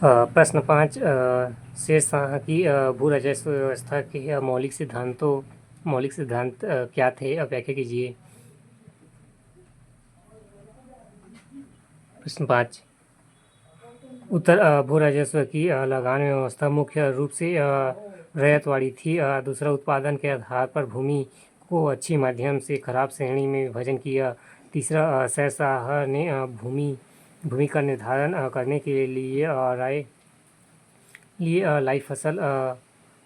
प्रश्न 5 शेष शाह की भू राजस्व व्यवस्था के मौलिक सिद्धांत क्या थे? व्याख्या कीजिए। प्रश्न 5 उत्तर भू राजस्व की लगान व्यवस्था मुख्य रूप से रैयतवाड़ी थी। दूसरा, उत्पादन के आधार पर भूमि को अच्छी मध्यम से खराब श्रेणी में विभाजन किया। तीसरा, शेरशाह ने भूमि का निर्धारण करने के लिए लाई फसल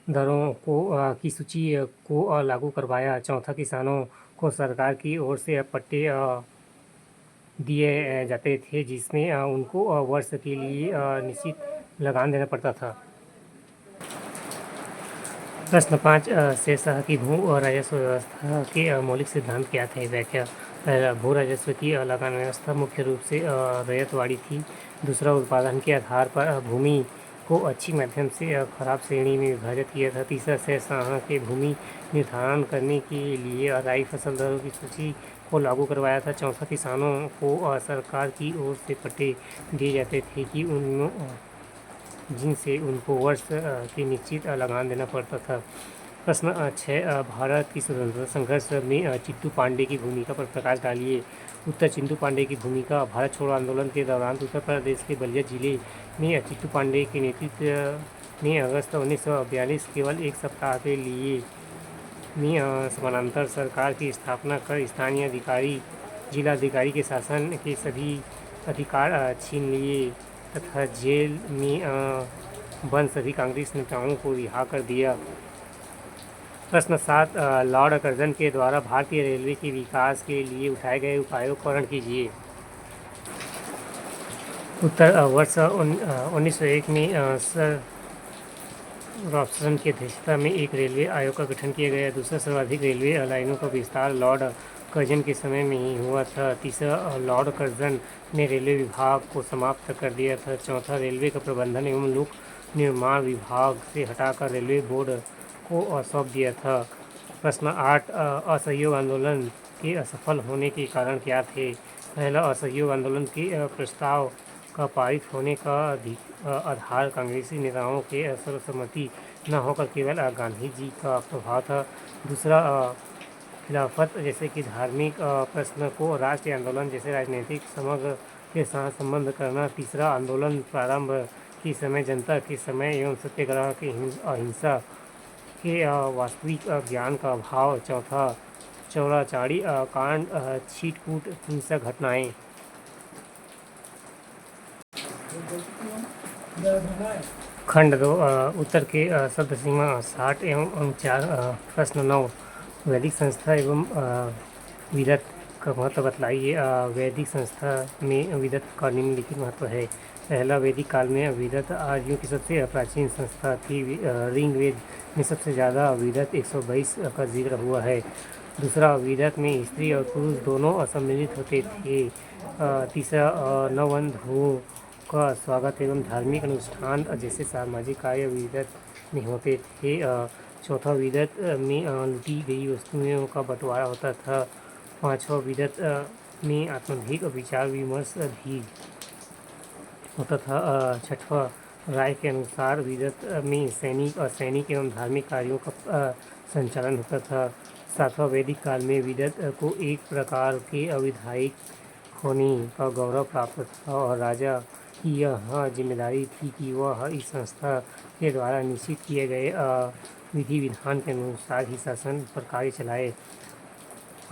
दरों की सूची को लागू करवाया। चौथा, किसानों को सरकार की ओर से पट्टे दिए जाते थे जिसमें उनको वर्ष के लिए निश्चित लगान देना पड़ता था। प्रश्न 5 शेरशाह की भू राजस्व व्यवस्था के मौलिक सिद्धांत क्या थे? व्याख्या। पहला, भू राजस्व की लगान व्यवस्था मुख्य रूप से रैयतवाड़ी थी। दूसरा, उत्पादन के आधार पर भूमि को अच्छी मध्यम से खराब श्रेणी में विभाजित किया था। तीसरा, शेरशाह के भूमि निर्धारण करने के लिए राई फसल दरों की सूची को लागू करवाया था। चौथा, किसानों को सरकार की ओर से पट्टे दिए जाते थे कि जिनसे उनको वर्ष के निश्चित लगान देना पड़ता था। प्रश्न 6 भारत की स्वतंत्रता संघर्ष में चित्तू पांडे की भूमिका पर प्रकाश डालिए। उत्तर, चित्तू पांडे की भूमिका। भारत छोड़ो आंदोलन के दौरान उत्तर प्रदेश के बलिया जिले में चित्तू पांडे के नेतृत्व में अगस्त 1942 केवल एक सप्ताह के लिए समानांतर सरकार की स्थापना कर स्थानीय जिलाधिकारी के शासन के सभी अधिकार छीन लिए तथा जेल में बंद सभी कांग्रेस नेताओं को रिहा कर दिया। प्रश्न 7 लॉर्ड कर्जन के द्वारा भारतीय रेलवे के विकास के लिए उठाए गए उपायों का वर्णन कीजिए। उत्तर, वर्ष 1901 में सर रॉबसन की अध्यक्षता में एक रेलवे आयोग का गठन किया गया। दूसरा, सर्वाधिक रेलवे लाइनों का विस्तार लॉर्ड कर्जन के समय में ही हुआ था। तीसरा, लॉर्ड कर्जन ने रेलवे विभाग को समाप्त कर दिया था। चौथा, रेलवे का प्रबंधन एवं लोक निर्माण विभाग से हटाकर रेलवे बोर्ड को सौंप दिया था। प्रश्न 8 असहयोग आंदोलन के असफल होने के कारण क्या थे? पहला, असहयोग आंदोलन के प्रस्ताव का पारित होने का आधार कांग्रेसी नेताओं के सर्वसम्मति न होकर केवल गांधी जी का प्रभाव था। दूसरा, खिलाफत जैसे कि धार्मिक प्रश्न को राष्ट्रीय आंदोलन जैसे राजनीतिक समग्र के साथ संबंध करना। तीसरा, आंदोलन प्रारंभ के समय जनता के समय एवं सत्याग्रह के अहिंसा के वास्तविक ज्ञान का अभाव। चौथा, चौराचाड़ी कांड, छीटकूट हिंसक घटनाएं। खंड 2 उत्तर के शब्द सीमा 60 एवं अनुचार। प्रश्न 9 वैदिक संस्था एवं विदत का महत्व बतलाइए। वैदिक संस्था में विदत का निम्नलिखित महत्व है। पहला, वैदिक काल में विदत आर्यों की सबसे प्राचीन संस्था थी। ऋग्वेद में सबसे ज़्यादा विदत 122 का जिक्र हुआ है। दूसरा, विदत में स्त्री और पुरुष दोनों सम्मिलित होते थे। तीसरा, नववधुओं का स्वागत एवं धार्मिक अनुष्ठान जैसे सामाजिक कार्य विदत में होते थे। चौथा, विदत में लूटी गई वस्तुओं का बंटवारा होता था। पांचवा, विदत में आत्माधिक विचार विमर्श भी होता था। छठवां, राय के अनुसार विदत में सैनिक असैनिक एवं धार्मिक कार्यों का संचालन होता था। सातवां, वैदिक काल में विदत को एक प्रकार के अविधायक होने का गौरव प्राप्त था और राजा की यह जिम्मेदारी थी कि वह इस संस्था के द्वारा निश्चित किए गए विधि विधान के अनुसार ही शासन पर कार्य चलाए।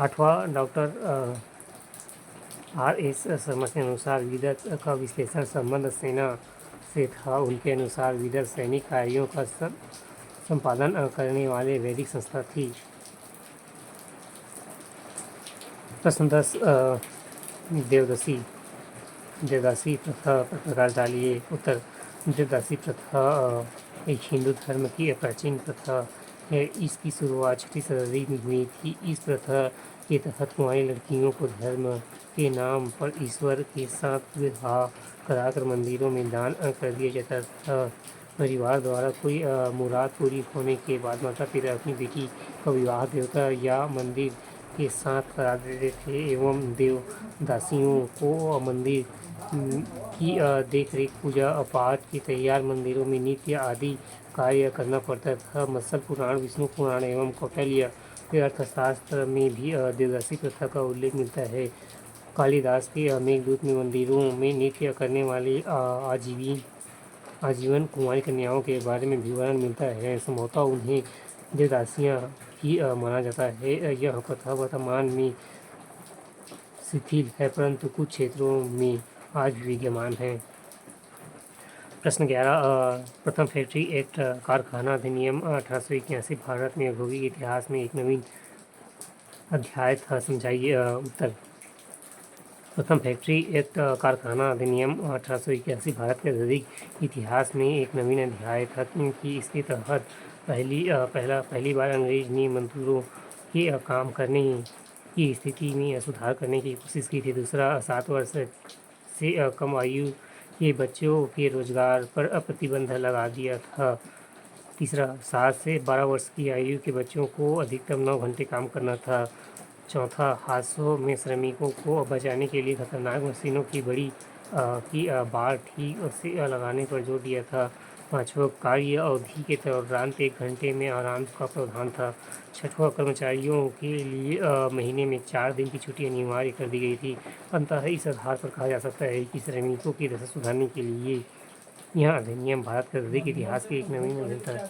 आठवां, डॉक्टर R.S. शर्मा के अनुसार विदत का विश्लेषण संबंध सेना से था। उनके अनुसार विदत सैनिक कार्यों का संपादन करने वाले वैदिक संस्था थी। प्रश्न 10 देवदासी प्रथा पर प्रकाश डालिए। उत्तर, देवदासी प्रथा एक हिंदू धर्म की प्राचीन प्रथा है। इसकी शुरुआत 6वीं सदी में हुई थी। इस प्रथा के तहत कुंवारी लड़कियों को धर्म के नाम पर ईश्वर के साथ विवाह कराकर मंदिरों में दान कर दिया जाता था। परिवार द्वारा कोई मुराद पूरी होने के बाद माता पिता अपनी बेटी का विवाह देवता या मंदिर के साथ करा देते थे एवं देवदासियों को मंदिर की देख-रेख, पूजा पाठ की तैयार मंदिरों में नित्य आदि कार्य करना पड़ता था। मत्स्य पुराण, विष्णु पुराण एवं कौटिल्य के अर्थशास्त्र में भी देवदासी प्रथा का उल्लेख मिलता है। कालिदास के मेघदूत में मंदिरों में नृत्य करने वाली आजीवन कुंवारी कन्याओं के बारे में भी वर्णन मिलता है। संभवतः उन्हें देवदासियाँ ही माना जाता है। यह प्रथा वर्तमान में शिथिल है, परंतु कुछ क्षेत्रों में आज भी विद्यमान है। प्रश्न 11, प्रथम फैक्ट्री एक्ट कारखाना अधिनियम 1881 भारत में औद्योगिक इतिहास में एक नवीन अध्याय था, समझाइए। उत्तर, प्रथम फैक्ट्री एक्ट कारखाना अधिनियम 1881 भारत के औद्योगिक इतिहास में एक नवीन अध्याय था, क्योंकि इसके तहत पहली बार अंग्रेज ने मजदूरों के काम करने की स्थिति में सुधार करने की कोशिश की थी। दूसरा, 7 वर्ष से कम आयु के बच्चों के रोजगार पर प्रतिबंध लगा दिया था। तीसरा, 7 से 12 वर्ष की आयु के बच्चों को अधिकतम 9 घंटे काम करना था। चौथा, हादसों में श्रमिकों को बचाने के लिए खतरनाक मशीनों की बाड़ ठीक से लगाने पर जोर दिया था। पाँचवा, कार्य अवधि के दौरान 1 घंटे में आराम का प्रावधान था। छठवां, कर्मचारियों के लिए महीने में 4 दिन की छुट्टी अनिवार्य कर दी गई थी। अतः इस आधार पर कहा जा सकता है कि श्रमिकों की दशा सुधारने के लिए यह अधिनियम भारत के औद्योगिक इतिहास के एक नवीन अध्याय था।